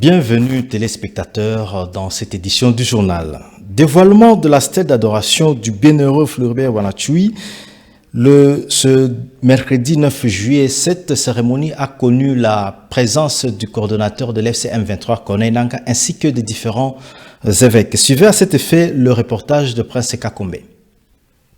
Bienvenue téléspectateurs dans cette édition du journal. Dévoilement de la stèle d'adoration du bienheureux Floribert Bonachoui. Ce mercredi 9 juillet, cette cérémonie a connu la présence du coordonnateur de l'FCM 23, Corneille Nangaa, ainsi que des différents évêques. Suivez à cet effet le reportage de Prince Kakombe.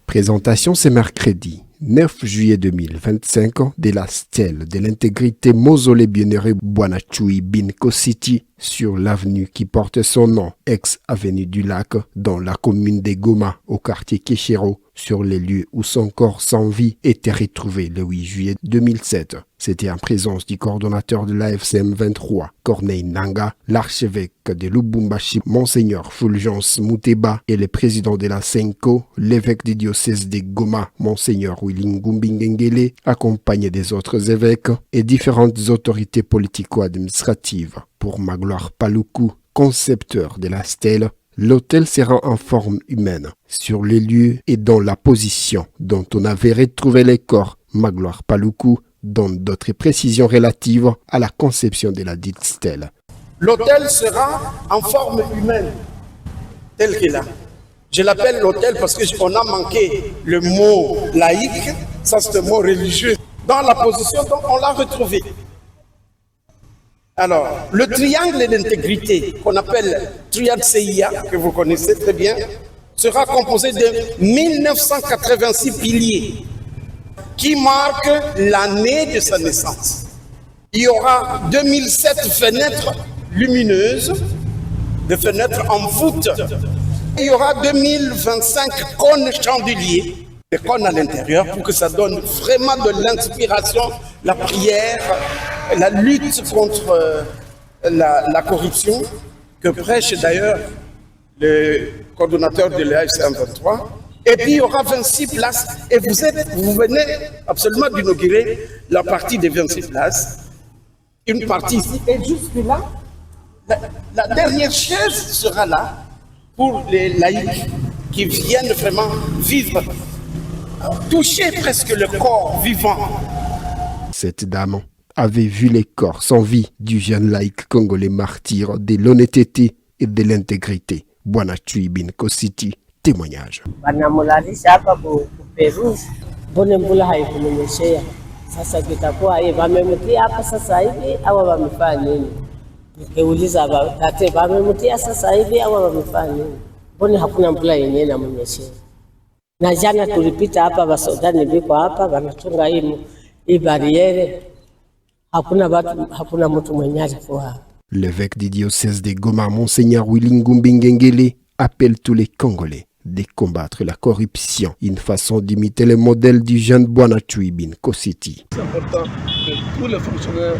Présentation ce mercredi 9 juillet 2025 de la stèle de l'intégrité mausolée bienheureux Bonachoui Binko City sur l'avenue qui porte son nom, ex-avenue du Lac, dans la commune de Goma, au quartier Kéchero, sur les lieux où son corps sans vie était retrouvé le 8 juillet 2007. C'était en présence du coordonnateur de l'AFCM 23, Corneille Nangaa, l'archevêque de Lubumbashi, Monseigneur Fulgence Muteba, et le président de la Senko, l'évêque du diocèse de Goma, Monseigneur Willy Ngumbi Ngengele, accompagné des autres évêques et différentes autorités politico-administratives. Pour Magloire Paluku, concepteur de la stèle, l'autel sera en forme humaine, sur les lieux et dans la position dont on avait retrouvé les corps. Magloire Paluku donne d'autres précisions relatives à la conception de la dite stèle. L'autel sera en forme humaine, tel qu'il a. Je l'appelle l'autel parce qu'on a manqué le mot laïque, ça c'est un mot religieux. Dans la position dont on l'a retrouvé. Alors, le triangle d'intégrité, qu'on appelle triade CIA, que vous connaissez très bien, sera composé de 1986 piliers qui marquent l'année de sa naissance. Il y aura 2007 fenêtres lumineuses, des fenêtres en voûte. Il y aura 2025 cônes chandeliers, des cônes à l'intérieur pour que ça donne vraiment de l'inspiration, la prière, la lutte contre la corruption que prêche d'ailleurs le coordonnateur de l'AFCM 23. Et puis il y aura 26 places et vous venez absolument d'inaugurer la partie des 26 places. Une partie ici et jusque là, la dernière chaise sera là pour les laïcs qui viennent vraiment vivre, toucher presque le corps vivant. Cette dame avait vu les corps sans vie du jeune laïc congolais martyr de l'honnêteté et de l'intégrité. Bonachoui Binko City, témoignage. Wanamulalisha hapa Peru, mbona mbula haikunyeshea. Sasa kitakuwa wamemtia hapa sasa hivi au wamefanya nini? Nikiuliza tate wamemtia sasa hivi au wamefanya nini? Mbona hakuna mbula yenyewe inamnyeshea. Na jana tulipita hapa Basodani biko hapa wanatunga hii bariere. Hakuna mtu mwenye alikuwa. L'évêque du diocèse de Goma, Monseigneur Willy Ngumbi Ngengele, appelle tous les Congolais de combattre la corruption, une façon d'imiter le modèle du jeune Bonachoui Binko City. C'est important que tous les fonctionnaires,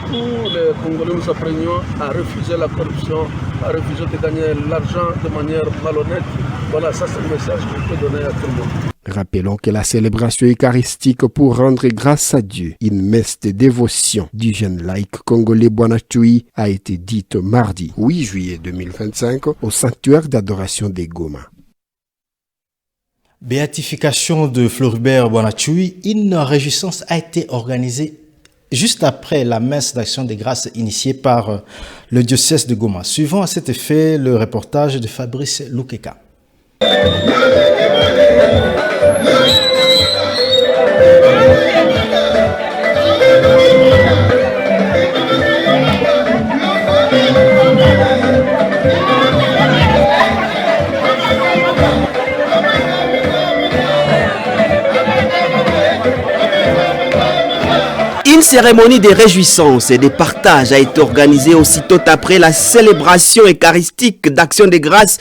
tous les Congolais nous apprenions à refuser la corruption, à refuser de gagner l'argent de manière malhonnête. Voilà, ça c'est le message que je peux donner à tout le monde. Rappelons que la célébration eucharistique pour rendre grâce à Dieu, une messe de dévotion du jeune laïc congolais Bonachoui, a été dite mardi 8 juillet 2025 au sanctuaire d'adoration des Goma. Béatification de Floribert Bonachoui, une réjouissance a été organisée juste après la messe d'action des grâces initiée par le diocèse de Goma. Suivant à cet effet le reportage de Fabrice Lukeka. Une cérémonie de réjouissance et de partage a été organisée aussitôt après la célébration eucharistique d'Action de grâce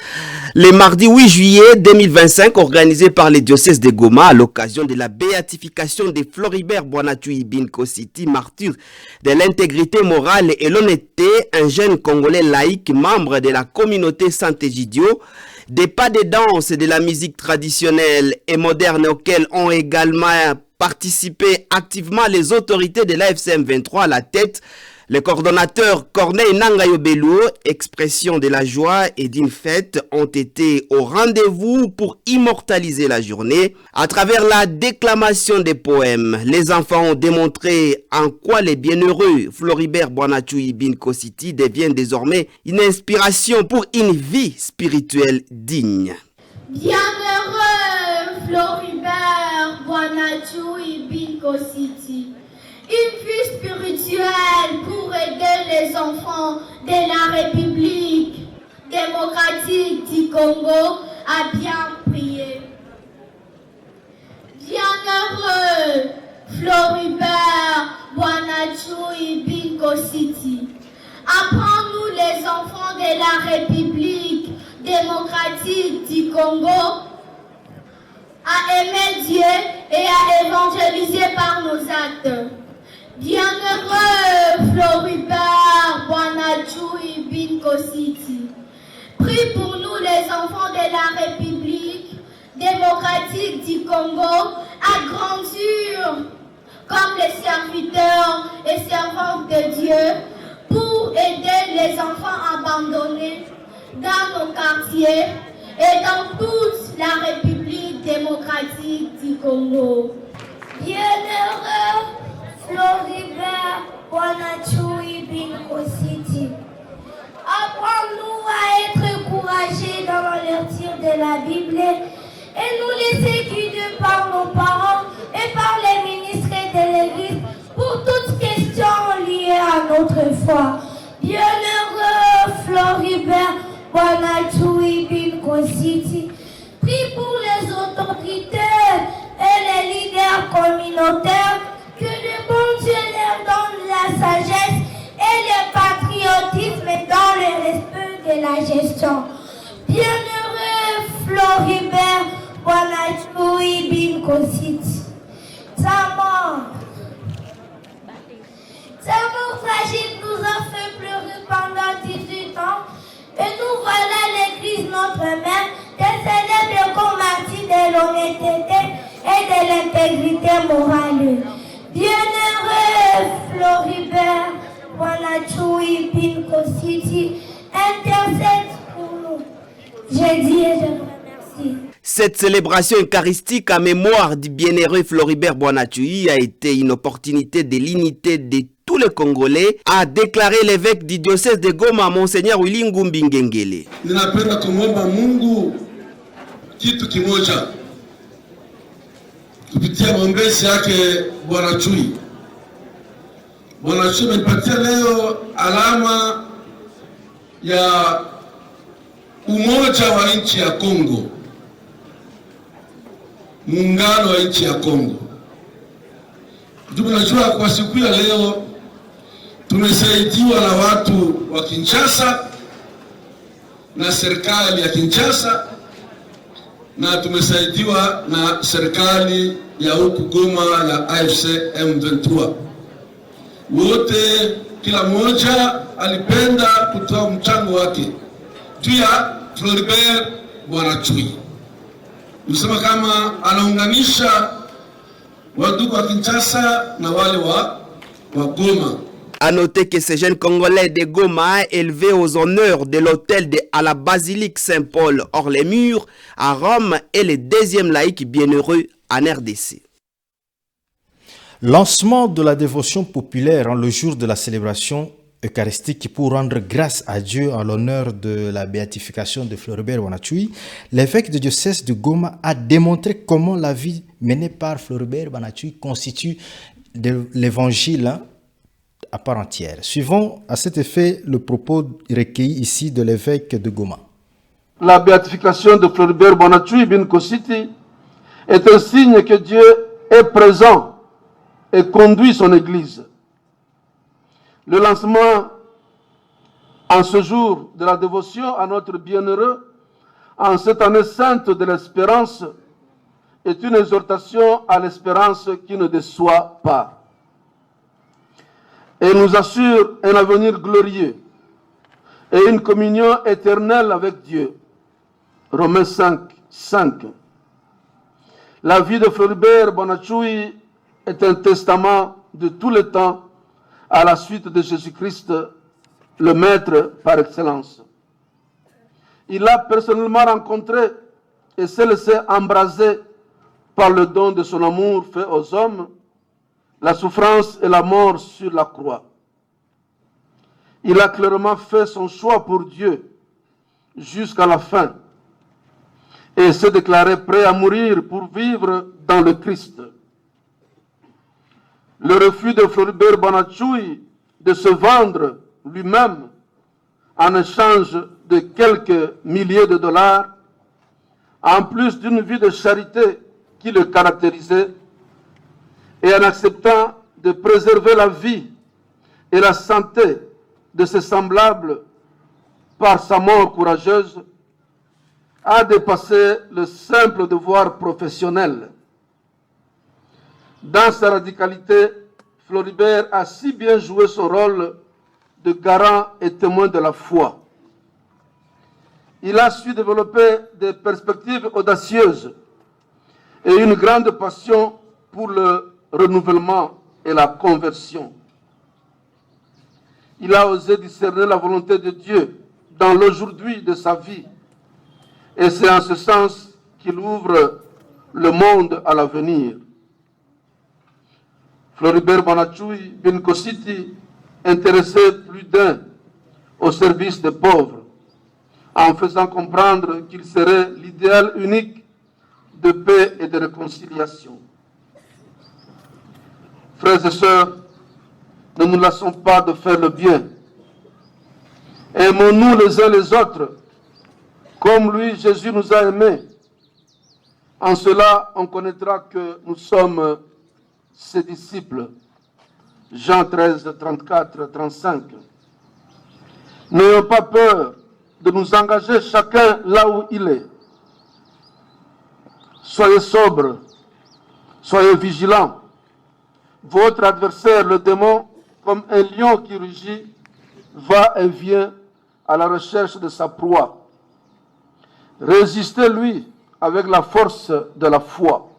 le mardi 8 juillet 2025 organisée par les diocèses de Goma à l'occasion de la béatification de Floribert Bonachoui Binko City, martyr de l'intégrité morale et l'honnêteté, un jeune Congolais laïque, membre de la communauté Saint-Égidio. Des pas de danse et de la musique traditionnelle et moderne auxquels ont également participé activement les autorités de l'AFCM 23 à la tête Les coordonnateurs Corneille Nangayobelou, expression de la joie et d'une fête, ont été au rendez-vous pour immortaliser la journée. À travers la déclamation des poèmes, les enfants ont démontré en quoi les bienheureux Floribert Boanachui Binko City devient désormais une inspiration pour une vie spirituelle digne. Bienheureux Floribert Boanachui Binko City. Une vie spirituelle pour aider les enfants de la République démocratique du Congo à bien prier. Bienheureux Floribert Boanachui Binko City. Apprends-nous les enfants de la République démocratique du Congo à aimer Dieu et à évangéliser par nos actes. Bienheureux Floribert Boanachui Binko City. Prie pour nous les enfants de la République démocratique du Congo à grandir comme les serviteurs et servantes de Dieu pour aider les enfants abandonnés dans nos quartiers et dans toute la République démocratique du Congo. Bienheureux Floribert Boanachui Binko City. Apprends-nous à être courageux dans la lecture de la Bible et nous laisser guider par nos parents et par les ministres de l'Église pour toutes questions liées à notre foi. Bienheureux Floribert Boanachui Binko City. Prie pour les autorités et les leaders communautaires que le bon Dieu leur donne la sagesse et le patriotisme dans le respect de la gestion. Bienheureux Floribert Boanachui Binko City. Ta mort tragique nous a fait pleurer pendant 18 ans et nous voilà l'Église notre mère des célèbres comme martyrs de l'honnêteté et de l'intégrité morale. Bienheureux Floribert Boanachui Binko City, intercède pour nous. Je dis et je vous remercie. Cette célébration eucharistique à mémoire du bienheureux Floribert Boanachui a été une opportunité de l'unité de tous les Congolais, a déclaré l'évêque du diocèse de Goma, Monseigneur Willy Ngumbi Ngengele. Ninapenda kumwomba Mungu kitu kimoja kupitia maombezi yake Boanachui. Boanachui amenipatia leo alama ya umoja wa nchi ya Kongo, muungano wa nchi ya Kongo. Tunajua kwa siku ya leo tumesaidiwa na watu wa Kinshasa na serikali ya Kinshasa, na tumesaidiwa na serikali ya huku Goma ya AFC M23. Wote kila mmoja alipenda kutoa mchango wake juu ya Floribert Boanachui. Usema kama anaunganisha wadugu wa Kinshasa na wale wa Goma. A noter que ces jeunes Congolais de Goma, élevés aux honneurs de l'hôtel à la basilique Saint-Paul hors les murs à Rome, est le deuxième laïc bienheureux en RDC. Lancement de la dévotion populaire en le jour de la célébration eucharistique pour rendre grâce à Dieu en l'honneur de la béatification de Floribert Boanachui, l'évêque du diocèse de Goma a démontré comment la vie menée par Floribert Boanachui constitue de l'évangile à part entière. Suivons à cet effet le propos recueilli ici de l'évêque de Goma. La béatification de Floribert Boanachui Binko City est un signe que Dieu est présent et conduit son Église. Le lancement en ce jour de la dévotion à notre bienheureux, en cette année sainte de l'espérance, est une exhortation à l'espérance qui ne déçoit pas et nous assure un avenir glorieux et une communion éternelle avec Dieu. Romains 5, 5. La vie de Floribert Boanachui est un testament de tout le temps à la suite de Jésus-Christ, le Maître par excellence. Il l'a personnellement rencontré et s'est laissé embraser par le don de son amour fait aux hommes, la souffrance et la mort sur la croix. Il a clairement fait son choix pour Dieu jusqu'à la fin et s'est déclaré prêt à mourir pour vivre dans le Christ. Le refus de Floribert Bonachoui de se vendre lui-même en échange de quelques milliers de dollars, en plus d'une vie de charité qui le caractérisait, et en acceptant de préserver la vie et la santé de ses semblables par sa mort courageuse, a dépassé le simple devoir professionnel. Dans sa radicalité, Floribert a si bien joué son rôle de garant et témoin de la foi. Il a su développer des perspectives audacieuses et une grande passion pour le renouvellement et la conversion. Il a osé discerner la volonté de Dieu dans l'aujourd'hui de sa vie. Et c'est en ce sens qu'il ouvre le monde à l'avenir. Floribert Bonachoui Binkositi intéressait plus d'un au service des pauvres, en faisant comprendre qu'il serait l'idéal unique de paix et de réconciliation. Frères et sœurs, ne nous lassons pas de faire le bien. Aimons-nous les uns les autres, comme lui, Jésus nous a aimés. En cela, on connaîtra que nous sommes ses disciples. Jean 13, 34, 35. N'ayons pas peur de nous engager chacun là où il est. Soyez sobres, soyez vigilants. Votre adversaire, le démon, comme un lion qui rugit, va et vient à la recherche de sa proie. Résistez-lui avec la force de la foi.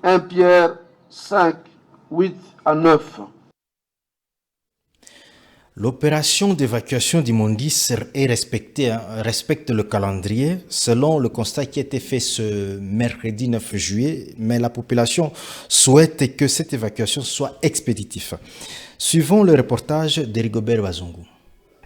1 Pierre 5, 8 à 9. L'opération d'évacuation d'immondices respecte le calendrier selon le constat qui a été fait ce mercredi 9 juillet, mais la population souhaite que cette évacuation soit expéditive. Suivons le reportage d'Erigobert Bazungu.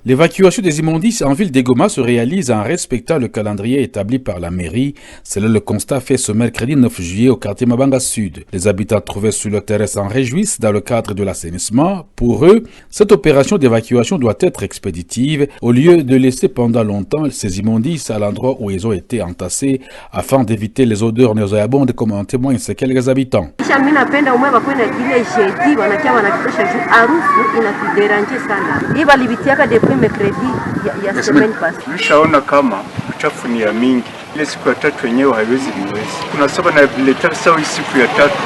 L'évacuation des immondices en ville d'Egoma se réalise en respectant le calendrier établi par la mairie. C'est là le constat fait ce mercredi 9 juillet au quartier Mabanga Sud. Les habitants trouvés sur le terrain s'en réjouissent dans le cadre de l'assainissement. Pour eux, cette opération d'évacuation doit être expéditive au lieu de laisser pendant longtemps ces immondices à l'endroit où ils ont été entassés afin d'éviter les odeurs nauséabondes comme en témoignent ces quelques habitants. Nishaona kama uchafu ni ya mingi. Ile siku ya tatu wenyewe haiwezi liwezi. Tunasema na vileta sawa siku ya tatu.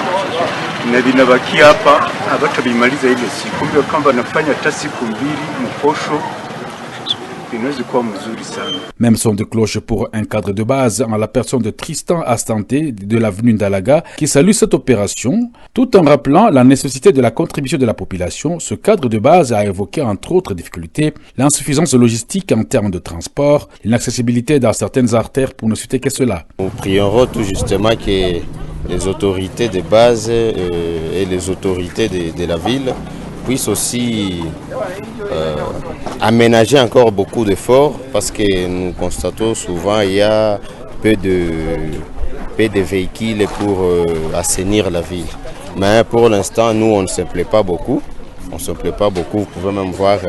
Na vinabakia hapa hawatabimaliza ile siku. Kumbe kama nafanya hata siku mbili mposho. Même son de cloche pour un cadre de base en la personne de Tristan Astanté de l'avenue Ndalaga qui salue cette opération tout en rappelant la nécessité de la contribution de la population. Ce cadre de base a évoqué entre autres difficultés l'insuffisance logistique en termes de transport, l'inaccessibilité dans certaines artères pour ne citer que cela. Nous prierons tout justement que les autorités de base et les autorités de la ville puissent aussi aménager encore beaucoup d'efforts parce que nous constatons souvent qu'il y a peu de véhicules pour assainir la ville. Mais pour l'instant, nous, on ne se plaît pas beaucoup. Vous pouvez même voir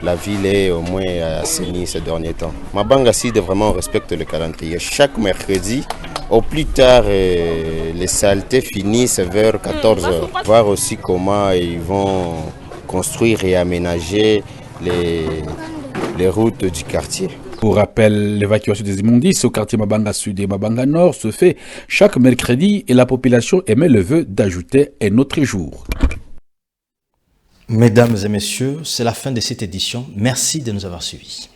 la ville est au moins assainie ces derniers temps. Mabanga Sud vraiment respecte le calendrier. Chaque mercredi, au plus tard, les saletés finissent vers 14h. Voir aussi comment ils vont construire et aménager les routes du quartier. Pour rappel, l'évacuation des immondices au quartier Mabanga Sud et Mabanga Nord se fait chaque mercredi et la population émet le vœu d'ajouter un autre jour. Mesdames et messieurs, c'est la fin de cette édition. Merci de nous avoir suivis.